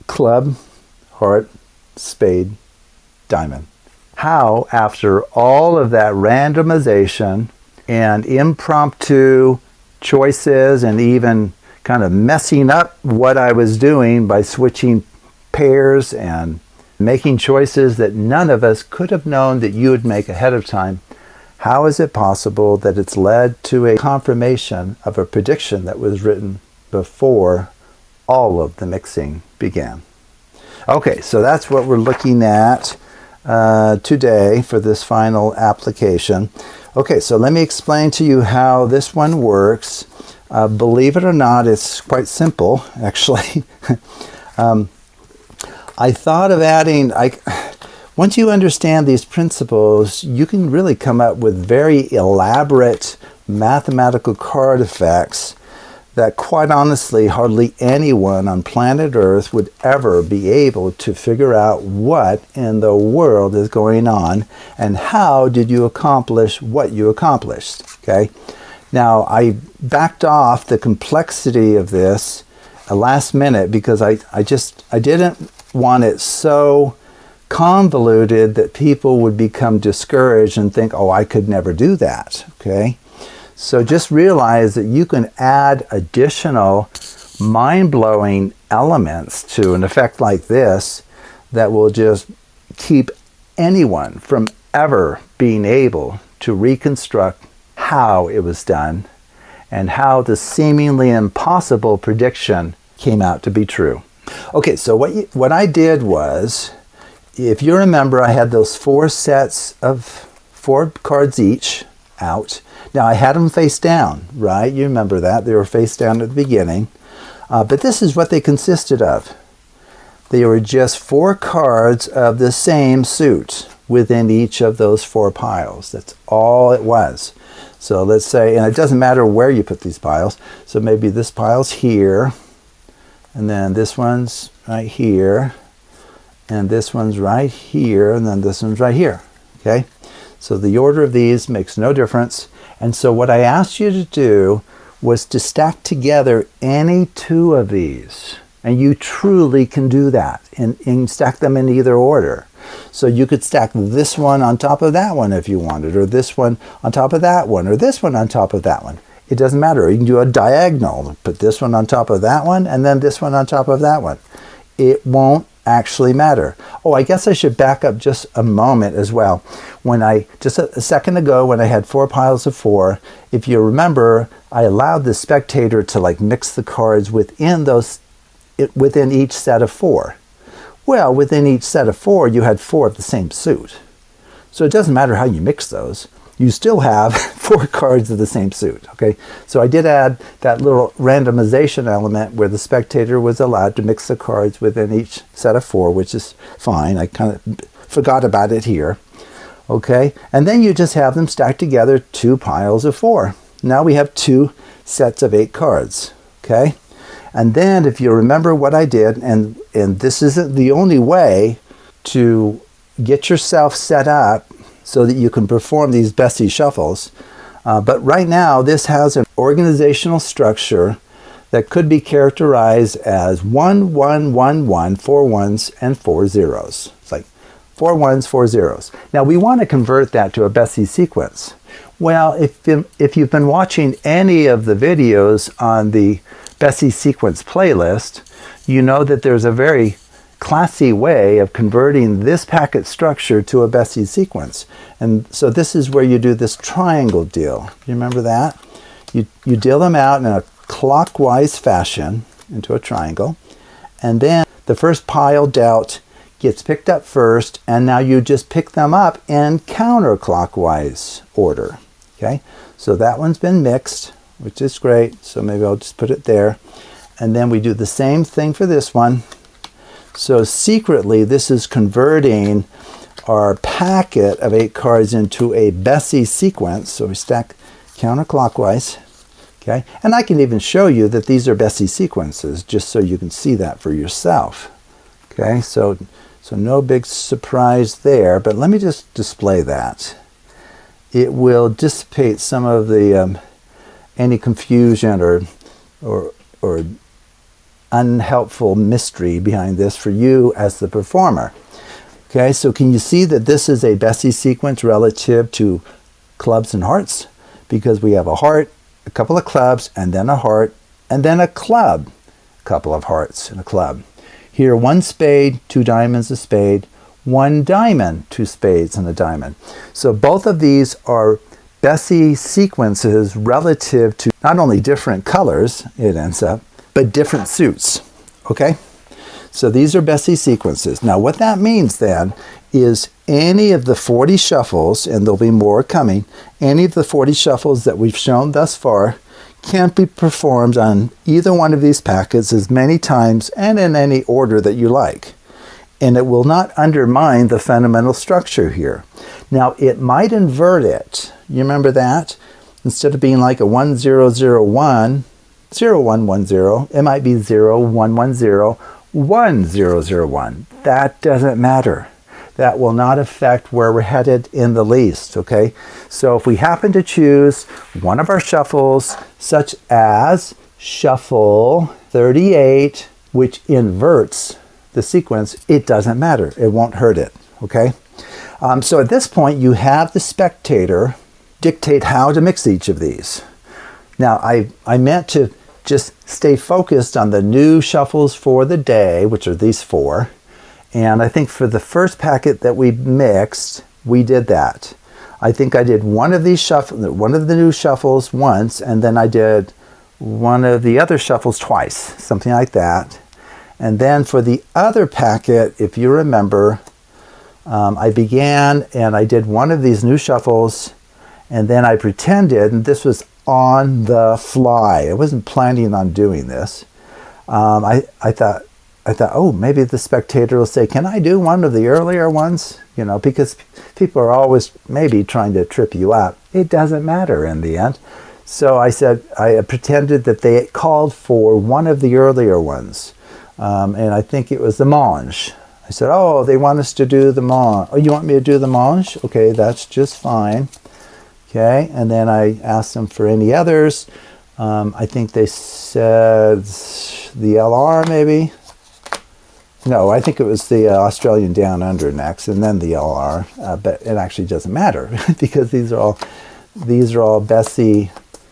Club, heart, spade, diamond. How, after all of that randomization and impromptu choices and even kind of messing up what I was doing by switching pairs and making choices that none of us could have known that you would make ahead of time, how is it possible that it's led to a confirmation of a prediction that was written before all of the mixing began? Okay, so that's what we're looking at today for this final application. Okay, so let me explain to you how this one works. Believe it or not, it's quite simple, actually. I thought of adding, once you understand these principles, you can really come up with very elaborate mathematical card effects that, quite honestly, hardly anyone on planet Earth would ever be able to figure out what in the world is going on and how did you accomplish what you accomplished. Okay? Now, I backed off the complexity of this last minute because I didn't want it so convoluted that people would become discouraged and think, oh, I could never do that. Okay? So just realize that you can add additional mind-blowing elements to an effect like this that will just keep anyone from ever being able to reconstruct how it was done and how the seemingly impossible prediction came out to be true. Okay, so what I did was, if you remember, I had those 4 sets of 4 cards each out. Now, I had them face down, right? You remember that. They were face down at the beginning. But this is what they consisted of. They were just 4 cards of the same suit within each of those 4 piles. That's all it was. So let's say, and it doesn't matter where you put these piles. So maybe this pile's here, and then this one's right here, and this one's right here, and then this one's right here. Okay? So the order of these makes no difference. And so what I asked you to do was to stack together any 2 of these. And you truly can do that and stack them in either order. So you could stack this one on top of that one if you wanted, or this one on top of that one, or this one on top of that one. It doesn't matter. You can do a diagonal. Put this one on top of that one, and then this one on top of that one. It won't actually matter. Oh, I guess I should back up just a moment as well. Just a second ago, when I had 4 piles of 4, if you remember, I allowed the spectator to mix the cards within each set of 4. Well, within each set of 4, you had 4 of the same suit. So it doesn't matter how you mix those. You still have 4 cards of the same suit, okay? So I did add that little randomization element where the spectator was allowed to mix the cards within each set of 4, which is fine. I kind of forgot about it here, okay? And then you just have them stacked together, 2 piles of 4. Now we have 2 sets of 8 cards, okay? And then if you remember what I did, and this isn't the only way to get yourself set up so that you can perform these Bessey Shuffles. But right now, this has an organizational structure that could be characterized as 1, 1, 1, 1, 4 ones and 4 zeros. It's like 4 ones, 4 zeros. Now, we want to convert that to a Bessey sequence. Well, if you've been watching any of the videos on the Bessey sequence playlist, you know that there's a very classy way of converting this packet structure to a Bessey sequence. And so this is where you do this triangle deal. You remember that? You deal them out in a clockwise fashion into a triangle, and then the first pile dealt gets picked up first, and now you just pick them up in counterclockwise order. Okay? So that one's been mixed, which is great. So maybe I'll just put it there. And then we do the same thing for this one. So secretly, this is converting our packet of 8 cards into a Bessey sequence. So we stack counterclockwise. Okay? And I can even show you that these are Bessey sequences, just so you can see that for yourself. Okay? So no big surprise there, but let me just display that. It will dissipate some of the any confusion or unhelpful mystery behind this for you as the performer. Okay, so can you see that this is a Bessey sequence relative to clubs and hearts? Because we have a heart, a couple of clubs, and then a heart, and then a club. A couple of hearts and a club. Here, one spade, two diamonds, a spade, one diamond, two spades, and a diamond. So both of these are Bessey sequences relative to not only different colors, it ends up, but different suits, okay? So these are Bessey sequences. Now what that means then is any of the 40 shuffles, and there'll be more coming, any of the 40 shuffles that we've shown thus far can be performed on either one of these packets as many times and in any order that you like. And it will not undermine the fundamental structure here. Now it might invert it. You remember that? Instead of being like a 1 0 0 1 0 1 1 0, it might be 0 1 1 0 1 0 0 1. That doesn't matter. That will not affect where we're headed in the least, okay? So if we happen to choose one of our shuffles, such as shuffle 38, which inverts the sequence, it doesn't matter. It won't hurt it, okay? So at this point, you have the spectator dictate how to mix each of these. Now, I meant to just stay focused on the new shuffles for the day, which are these 4. And I think for the first packet that we mixed, we did that. I think I did one of the new shuffles once, and then I did one of the other shuffles twice, something like that. And then for the other packet, if you remember, I began and I did one of these new shuffles, and then I pretended, and this was on the fly. I wasn't planning on doing this. I thought, oh, maybe the spectator will say, can I do one of the earlier ones? You know, because people are always maybe trying to trip you up. It doesn't matter in the end. So I said, I pretended that they called for one of the earlier ones. And I think it was the mange. I said, oh, they want us to do the mange. Oh, you want me to do the mange? Okay, that's just fine. Okay, and then I asked them for any others. I think they said the LR maybe. No, I think it was the Australian Down Under next, and then the LR. But it actually doesn't matter because these are all Bessey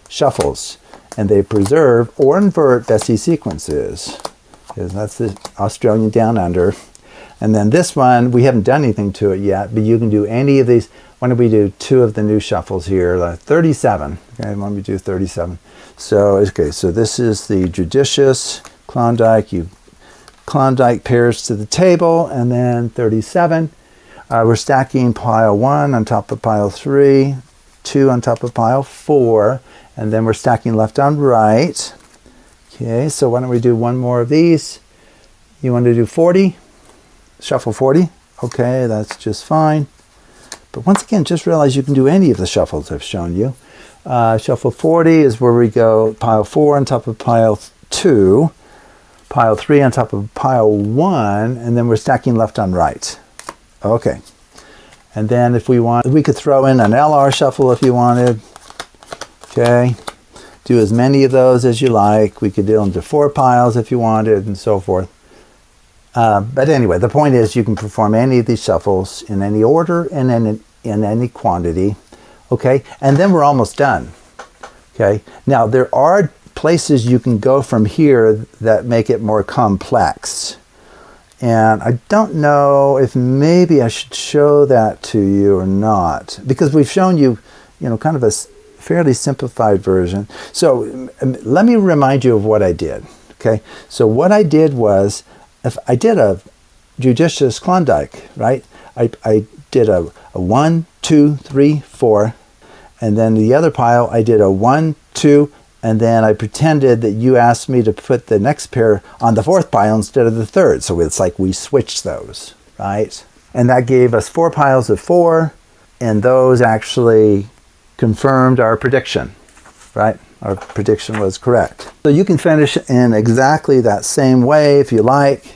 Shuffles, and they preserve or invert Bessey sequences. Because that's the Australian Down Under. And then this one, we haven't done anything to it yet, but you can do any of these. Why don't we do 2 of the new shuffles here? 37. Okay, why don't we do 37? So, okay, so this is the judicious Klondike. You Klondike pairs to the table, and then 37. We're stacking pile 1 on top of pile 3, 2 on top of pile 4, and then we're stacking left on right. Okay, so why don't we do one more of these? You want to do 40? Shuffle 40? Okay, that's just fine. But once again, just realize you can do any of the shuffles I've shown you. Shuffle 40 is where we go pile 4 on top of pile 2, pile 3 on top of pile 1, and then we're stacking left on right. Okay. And then if we want, we could throw in an LR shuffle if you wanted. Okay. Do as many of those as you like. We could do them to 4 piles if you wanted, and so forth. But anyway, the point is you can perform any of these shuffles in any order and in any quantity. Okay, and then we're almost done. Okay, now there are places you can go from here that make it more complex. And I don't know if maybe I should show that to you or not, because we've shown you, kind of a fairly simplified version. So let me remind you of what I did. Okay, so what I did was, if I did a judicious Klondike, right? I did a 1, 2, 3, 4, and then the other pile I did a 1, 2, and then I pretended that you asked me to put the next pair on the 4th pile instead of the 3rd. So it's like we switched those, right? And that gave us 4 piles of 4, and those actually confirmed our prediction, right? Our prediction was correct. So you can finish in exactly that same way if you like.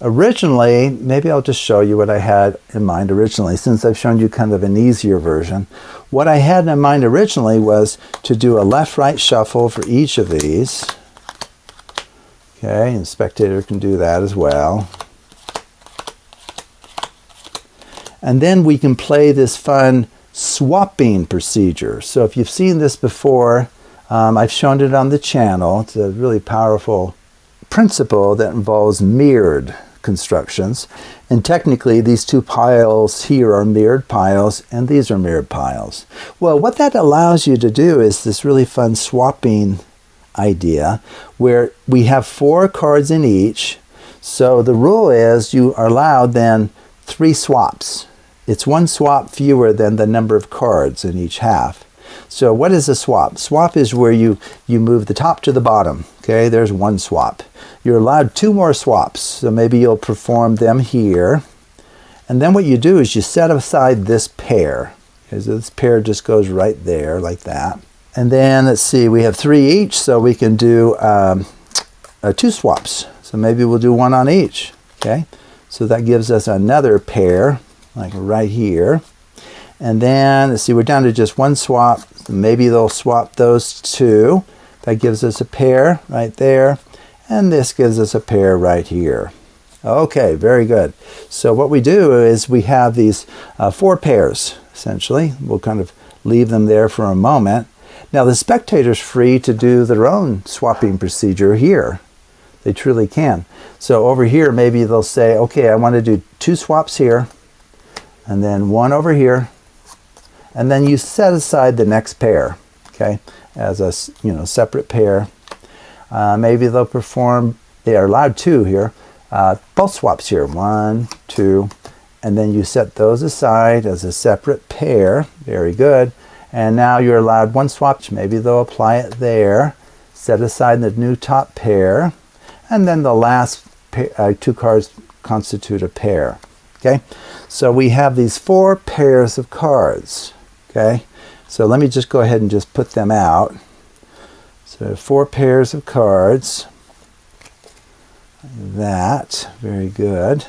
Originally, maybe I'll just show you what I had in mind originally, since I've shown you kind of an easier version. What I had in mind originally was to do a left-right shuffle for each of these. Okay, and the spectator can do that as well. And then we can play this fun swapping procedure. So if you've seen this before, I've shown it on the channel. It's a really powerful principle that involves mirrored constructions. And technically, these two piles here are mirrored piles, and these are mirrored piles. Well, what that allows you to do is this really fun swapping idea where we have 4 cards in each. So the rule is you are allowed then 3 swaps. It's 1 swap fewer than the number of cards in each half. So what is a swap? Swap is where you move the top to the bottom. Okay, there's 1 swap. You're allowed 2 more swaps. So maybe you'll perform them here. And then what you do is you set aside this pair. Okay, so this pair just goes right there like that. And then let's see, we have 3 each, so we can do 2 swaps. So maybe we'll do 1 on each. Okay, so that gives us another pair, like right here. And then, let's see, we're down to just 1 swap. So maybe they'll swap those 2. That gives us a pair right there. And this gives us a pair right here. Okay, very good. So what we do is we have these 4 pairs, essentially. We'll kind of leave them there for a moment. Now, the spectator's free to do their own swapping procedure here. They truly can. So over here, maybe they'll say, okay, I want to do 2 swaps here, and then 1 over here, and then you set aside the next pair, okay, as a separate pair. Maybe they'll perform, they are allowed 2 here, both swaps here, 1, 2, and then you set those aside as a separate pair. Very good. And now you're allowed 1 swap. Maybe they'll apply it there, set aside the new top pair, and then the last 2 cards constitute a pair. Okay, so we have these 4 pairs of cards. Okay, so let me just go ahead and just put them out. So 4 pairs of cards. That, very good.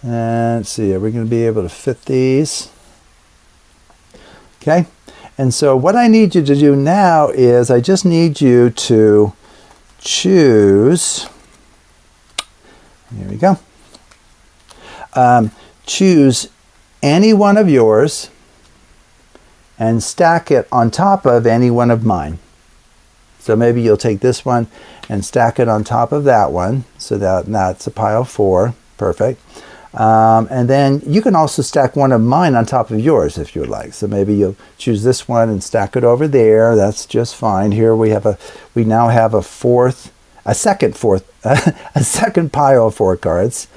And let's see, are we going to be able to fit these? Okay, and so what I need you to do now is I just need you to choose, here we go, choose any one of yours and stack it on top of any one of mine. So maybe you'll take this one and stack it on top of that one, so that's a pile 4, perfect. And then you can also stack one of mine on top of yours if you would like. So maybe you'll choose this one and stack it over there. That's just fine. Here we now have a second pile of 4 cards.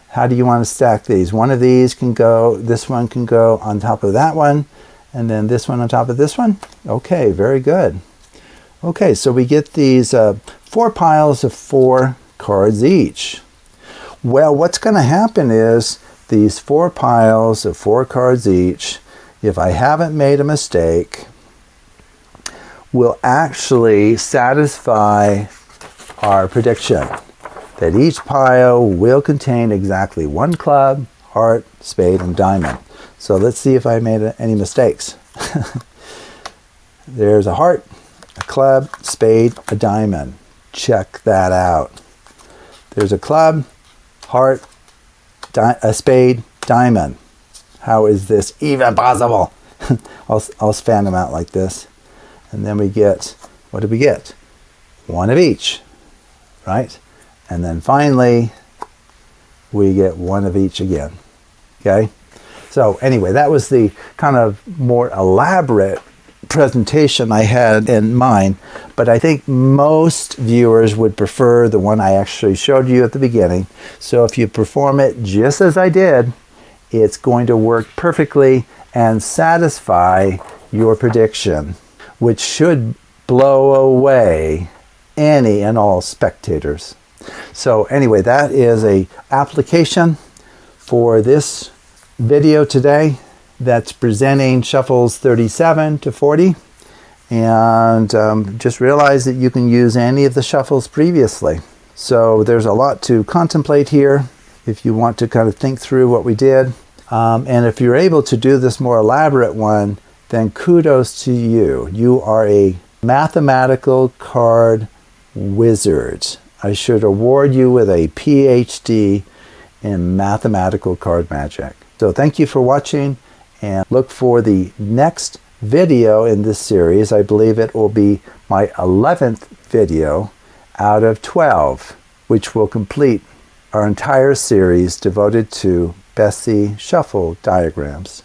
How do you want to stack these? One of these can go, this one can go on top of that one, and then this one on top of this one. Okay, very good. Okay, so we get these 4 piles of 4 cards each. Well, what's going to happen is these 4 piles of 4 cards each, if I haven't made a mistake, will actually satisfy our prediction that each pile will contain exactly 1 club, heart, spade, and diamond. So let's see if I made any mistakes. There's a heart, a club, spade, a diamond. Check that out. There's a club, heart, a spade, diamond. How is this even possible? I'll span them out like this. And then we get, what do we get? 1 of each, right? And then finally, we get 1 of each again, okay? So anyway, that was the kind of more elaborate presentation I had in mind, but I think most viewers would prefer the one I actually showed you at the beginning. So if you perform it just as I did, it's going to work perfectly and satisfy your prediction, which should blow away any and all spectators. So anyway, that is an application for this video today that's presenting shuffles 37 to 40, and just realize that you can use any of the shuffles previously. So there's a lot to contemplate here if you want to kind of think through what we did, and if you're able to do this more elaborate one, then kudos to you. You are a mathematical card wizard. I should award you with a PhD in mathematical card magic. So thank you for watching, and look for the next video in this series. I believe it will be my 11th video out of 12, which will complete our entire series devoted to Bessey Shuffle diagrams.